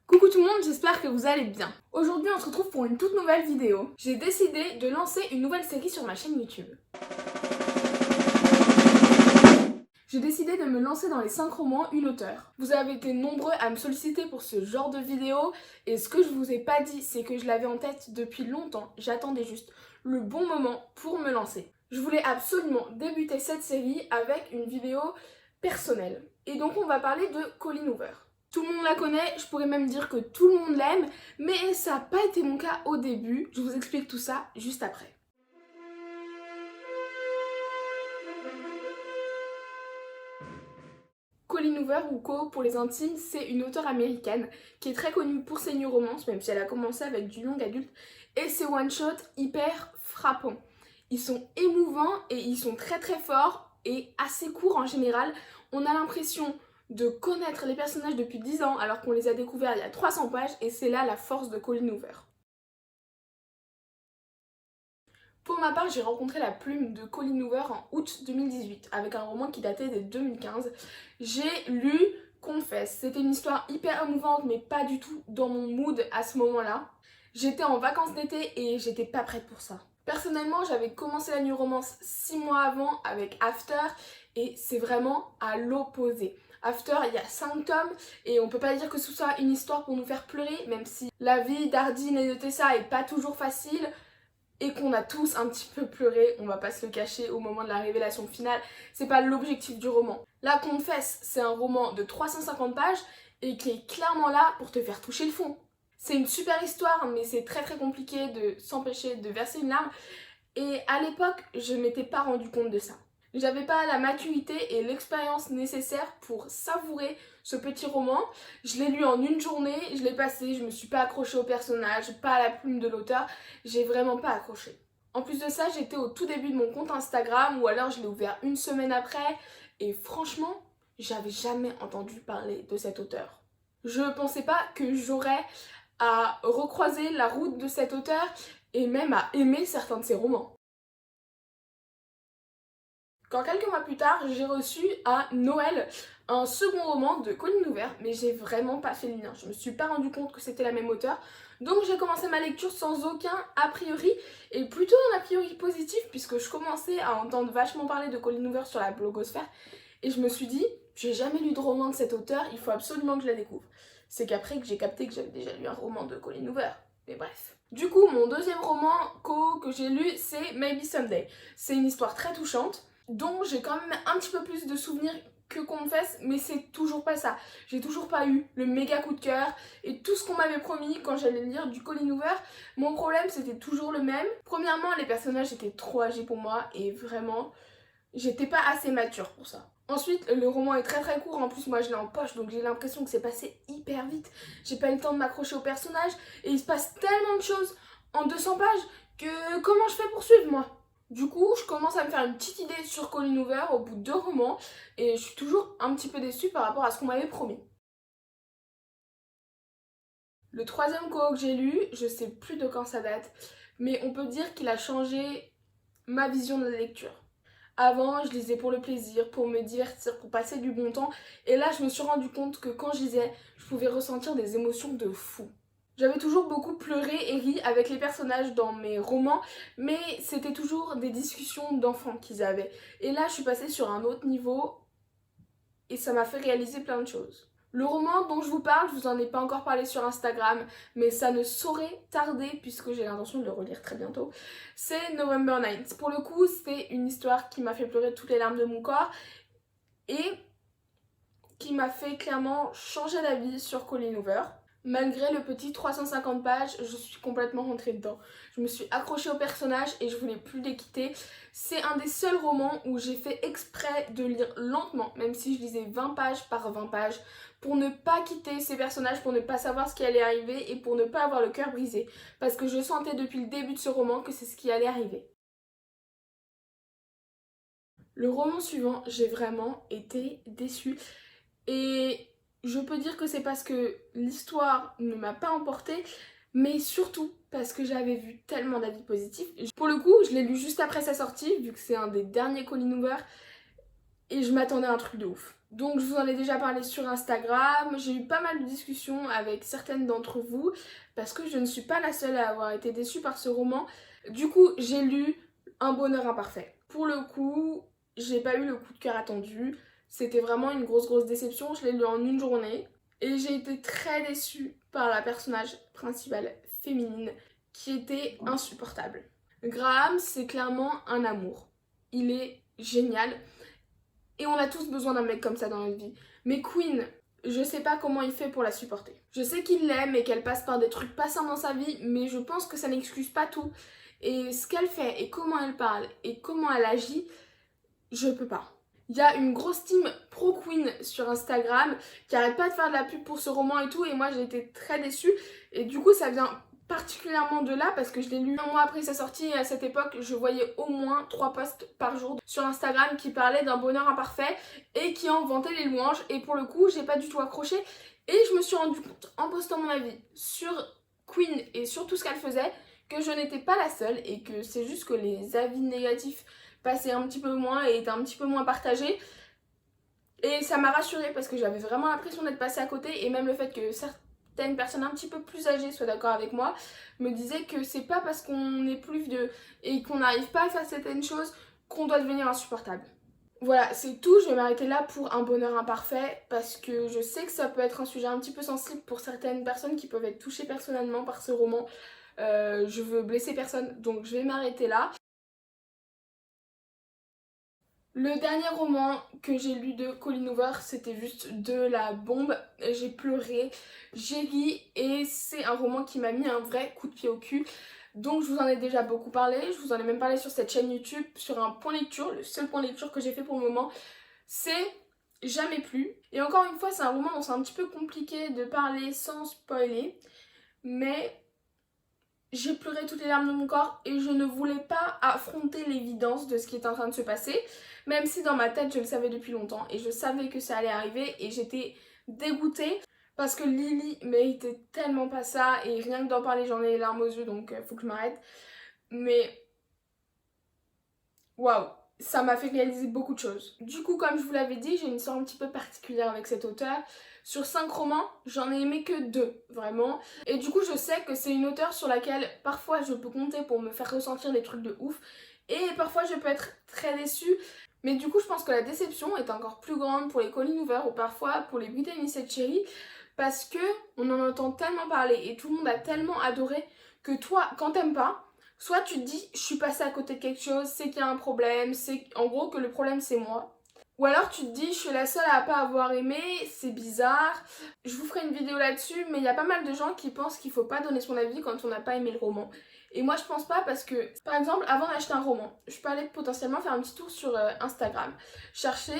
Coucou tout le monde, j'espère que vous allez bien. Aujourd'hui on se retrouve pour une toute nouvelle vidéo. J'ai décidé de lancer une nouvelle série sur ma chaîne YouTube. J'ai décidé de me lancer dans les 5 romans une auteure. Vous avez été nombreux à me solliciter pour ce genre de vidéo et ce que je vous ai pas dit c'est que je l'avais en tête depuis longtemps. J'attendais juste le bon moment pour me lancer. Je voulais absolument débuter cette série avec une vidéo personnelle. Et donc on va parler de Colleen Hoover. Tout le monde la connaît, je pourrais même dire que tout le monde l'aime, mais ça n'a pas été mon cas au début. Je vous explique tout ça juste après. Colleen Hoover, ou Co pour les intimes, c'est une auteure américaine qui est très connue pour ses new romances, même si elle a commencé avec du young adulte, et ses one-shots hyper frappants. Ils sont émouvants et ils sont très très forts et assez courts en général. On a l'impression de connaître les personnages depuis 10 ans alors qu'on les a découverts il y a 300 pages et c'est là la force de Colleen Hoover. Pour ma part, j'ai rencontré la plume de Colleen Hoover en août 2018 avec un roman qui datait de 2015. J'ai lu Confesse. C'était une histoire hyper émouvante mais pas du tout dans mon mood à ce moment-là. J'étais en vacances d'été et j'étais pas prête pour ça. Personnellement, j'avais commencé la new romance 6 mois avant avec After et c'est vraiment à l'opposé. After, il y a 5 tomes et on peut pas dire que ce soit une histoire pour nous faire pleurer, même si la vie d'Ardine et de Tessa est pas toujours facile et qu'on a tous un petit peu pleuré, on va pas se le cacher au moment de la révélation finale, c'est pas l'objectif du roman. La Confesse, c'est un roman de 350 pages et qui est clairement là pour te faire toucher le fond. C'est une super histoire mais c'est très très compliqué de s'empêcher de verser une larme et à l'époque je m'étais pas rendu compte de ça. J'avais pas la maturité et l'expérience nécessaire pour savourer ce petit roman. Je l'ai lu en une journée, je l'ai passé, je me suis pas accrochée au personnage, pas à la plume de l'auteur, j'ai vraiment pas accroché. En plus de ça, j'étais au tout début de mon compte Instagram ou alors je l'ai ouvert une semaine après et franchement, j'avais jamais entendu parler de cet auteur. Je pensais pas que j'aurais à recroiser la route de cet auteur et même à aimer certains de ses romans. Quand quelques mois plus tard, j'ai reçu à Noël un second roman de Colleen Hoover, mais j'ai vraiment pas fait le lien. Je me suis pas rendu compte que c'était la même auteure. Donc j'ai commencé ma lecture sans aucun a priori, et plutôt un a priori positif, puisque je commençais à entendre vachement parler de Colleen Hoover sur la blogosphère, et je me suis dit, j'ai jamais lu de roman de cet auteur, il faut absolument que je la découvre. C'est qu'après que j'ai capté que j'avais déjà lu un roman de Colleen Hoover. Mais bref. Du coup, mon deuxième roman que j'ai lu, c'est Maybe Someday. C'est une histoire très touchante, dont j'ai quand même un petit peu plus de souvenirs que Confesse, mais c'est toujours pas ça. J'ai toujours pas eu le méga coup de cœur et tout ce qu'on m'avait promis quand j'allais lire du Colleen Hoover. Mon problème c'était toujours le même. Premièrement, les personnages étaient trop âgés pour moi et vraiment, j'étais pas assez mature pour ça. Ensuite, le roman est très très court, en plus moi je l'ai en poche donc j'ai l'impression que c'est passé hyper vite. J'ai pas eu le temps de m'accrocher au personnage et il se passe tellement de choses en 200 pages que comment je fais pour suivre moi ? Du coup, je commence à me faire une petite idée sur Colleen Hoover au bout de 2 romans et je suis toujours un petit peu déçue par rapport à ce qu'on m'avait promis. Le troisième co que j'ai lu, je sais plus de quand ça date, mais on peut dire qu'il a changé ma vision de la lecture. Avant, je lisais pour le plaisir, pour me divertir, pour passer du bon temps, et là je me suis rendu compte que quand je lisais, je pouvais ressentir des émotions de fou. J'avais toujours beaucoup pleuré et ri avec les personnages dans mes romans, mais c'était toujours des discussions d'enfants qu'ils avaient. Et là, je suis passée sur un autre niveau et ça m'a fait réaliser plein de choses. Le roman dont je vous parle, je vous en ai pas encore parlé sur Instagram, mais ça ne saurait tarder puisque j'ai l'intention de le relire très bientôt. C'est November Nights. Pour le coup, c'est une histoire qui m'a fait pleurer toutes les larmes de mon corps et qui m'a fait clairement changer d'avis sur Colleen Hoover. Malgré le petit 350 pages, je suis complètement rentrée dedans. Je me suis accrochée au personnage et je voulais plus les quitter. C'est un des seuls romans où j'ai fait exprès de lire lentement, même si je lisais 20 pages par 20 pages, pour ne pas quitter ces personnages, pour ne pas savoir ce qui allait arriver et pour ne pas avoir le cœur brisé. Parce que je sentais depuis le début de ce roman que c'est ce qui allait arriver. Le roman suivant, j'ai vraiment été déçue. Et je peux dire que c'est parce que l'histoire ne m'a pas emportée, mais surtout parce que j'avais vu tellement d'avis positifs. Pour le coup, je l'ai lu juste après sa sortie, vu que c'est un des derniers Colleen Hoover, et je m'attendais à un truc de ouf. Donc je vous en ai déjà parlé sur Instagram, j'ai eu pas mal de discussions avec certaines d'entre vous parce que je ne suis pas la seule à avoir été déçue par ce roman. Du coup, j'ai lu Un bonheur imparfait. Pour le coup, j'ai pas eu le coup de cœur attendu. C'était vraiment une grosse déception. Je l'ai lu en une journée. Et j'ai été très déçue par la personnage principale féminine qui était insupportable. Graham, c'est clairement un amour. Il est génial. Et on a tous besoin d'un mec comme ça dans notre vie. Mais Queen, je sais pas comment il fait pour la supporter. Je sais qu'il l'aime et qu'elle passe par des trucs pas simples dans sa vie, mais je pense que ça n'excuse pas tout. Et ce qu'elle fait, et comment elle parle, et comment elle agit, je peux pas. Il y a une grosse team pro-Queen sur Instagram qui arrête pas de faire de la pub pour ce roman et tout, et moi j'ai été très déçue. Et du coup, ça vient particulièrement de là parce que je l'ai lu un mois après sa sortie et à cette époque, je voyais au moins 3 posts par jour sur Instagram qui parlaient d'un bonheur imparfait et qui en vantaient les louanges. Et pour le coup, j'ai pas du tout accroché. Et je me suis rendu compte en postant mon avis sur Queen et sur tout ce qu'elle faisait que je n'étais pas la seule et que c'est juste que les avis négatifs passaient un petit peu moins et étaient un petit peu moins partagés. Et ça m'a rassurée parce que j'avais vraiment l'impression d'être passée à côté, et même le fait que certaines personnes un petit peu plus âgées soient d'accord avec moi me disaient que c'est pas parce qu'on est plus vieux et qu'on n'arrive pas à faire certaines choses qu'on doit devenir insupportable. Voilà, c'est tout, je vais m'arrêter là pour Un bonheur imparfait parce que je sais que ça peut être un sujet un petit peu sensible pour certaines personnes qui peuvent être touchées personnellement par ce roman. Je veux blesser personne, donc je vais m'arrêter là. Le dernier roman que j'ai lu de Colleen Hoover, c'était juste de la bombe. J'ai pleuré, j'ai ri et c'est un roman qui m'a mis un vrai coup de pied au cul. Donc je vous en ai déjà beaucoup parlé, je vous en ai même parlé sur cette chaîne YouTube, sur un point lecture. Le seul point lecture que j'ai fait pour le moment, c'est Jamais plus. Et encore une fois, c'est un roman dont c'est un petit peu compliqué de parler sans spoiler. Mais j'ai pleuré toutes les larmes de mon corps et je ne voulais pas affronter l'évidence de ce qui est en train de se passer, même si dans ma tête je le savais depuis longtemps et je savais que ça allait arriver et j'étais dégoûtée parce que Lily méritait tellement pas ça et rien que d'en parler j'en ai les larmes aux yeux, donc faut que je m'arrête. Mais waouh, ça m'a fait réaliser beaucoup de choses. Du coup, comme je vous l'avais dit, j'ai une histoire un petit peu particulière avec cet auteur. Sur 5 romans, j'en ai aimé que 2, vraiment. Et du coup, je sais que c'est une auteure sur laquelle parfois je peux compter pour me faire ressentir des trucs de ouf. Et parfois je peux être très déçue. Mais du coup, je pense que la déception est encore plus grande pour les Colleen Hoover ou parfois pour les Brittany Cherry parce que on en entend tellement parler et tout le monde a tellement adoré que toi, quand t'aimes pas, soit tu te dis je suis passée à côté de quelque chose, c'est qu'il y a un problème, c'est en gros que le problème c'est moi. Ou alors tu te dis je suis la seule à pas avoir aimé, c'est bizarre. Je vous ferai une vidéo là-dessus, mais il y a pas mal de gens qui pensent qu'il faut pas donner son avis quand on n'a pas aimé le roman. Et moi je pense pas parce que, par exemple, avant d'acheter un roman, je peux aller potentiellement faire un petit tour sur Instagram. Chercher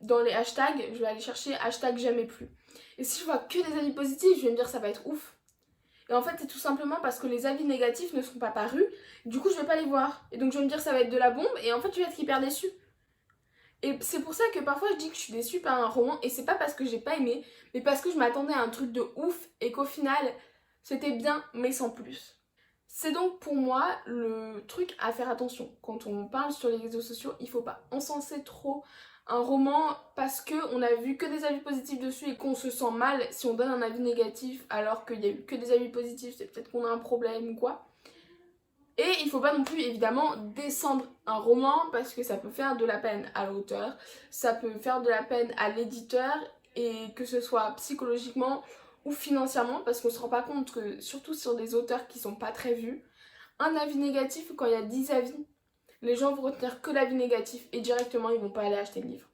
dans les hashtags, je vais aller chercher hashtag jamais plus. Et si je vois que des avis positifs, je vais me dire ça va être ouf. Et en fait, c'est tout simplement parce que les avis négatifs ne sont pas parus. Du coup, je vais pas les voir. Et donc, je vais me dire ça va être de la bombe. Et en fait, je vais être hyper déçue. Et c'est pour ça que parfois, je dis que je suis déçue par un roman. Et c'est pas parce que j'ai pas aimé, mais parce que je m'attendais à un truc de ouf. Et qu'au final, c'était bien, mais sans plus. C'est donc pour moi le truc à faire attention. Quand on parle sur les réseaux sociaux, il faut pas encenser trop un roman parce qu'on a vu que des avis positifs dessus et qu'on se sent mal si on donne un avis négatif alors qu'il y a eu que des avis positifs, c'est peut-être qu'on a un problème ou quoi. Et il faut pas non plus évidemment descendre un roman parce que ça peut faire de la peine à l'auteur, ça peut faire de la peine à l'éditeur et que ce soit psychologiquement ou financièrement parce qu'on se rend pas compte que surtout sur des auteurs qui sont pas très vus, un avis négatif quand il y a 10 avis, les gens vont retenir que l'avis négatif et directement ils vont pas aller acheter le livre.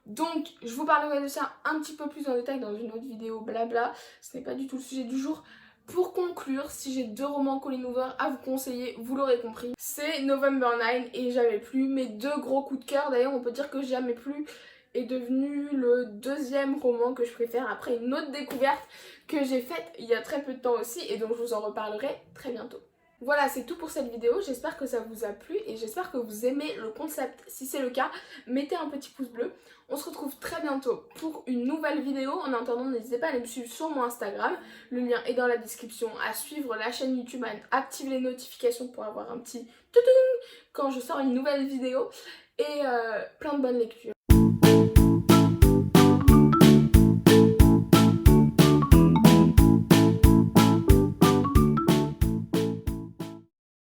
Donc je vous parlerai de ça un petit peu plus en détail dans une autre vidéo blabla, ce n'est pas du tout le sujet du jour. Pour conclure, si j'ai 2 romans Colleen Hoover à vous conseiller, vous l'aurez compris, c'est November 9 et Jamais plus, mes 2 gros coups de cœur. D'ailleurs on peut dire que Jamais plus est devenu le 2e roman que je préfère après une autre découverte que j'ai faite il y a très peu de temps aussi et donc je vous en reparlerai très bientôt. Voilà, c'est tout pour cette vidéo, j'espère que ça vous a plu et j'espère que vous aimez le concept. Si c'est le cas, mettez un petit pouce bleu. On se retrouve très bientôt pour une nouvelle vidéo. En attendant, n'hésitez pas à aller me suivre sur mon Instagram. Le lien est dans la description. À suivre la chaîne YouTube, à activer les notifications pour avoir un petit toutoum quand je sors une nouvelle vidéo. Et plein de bonnes lectures.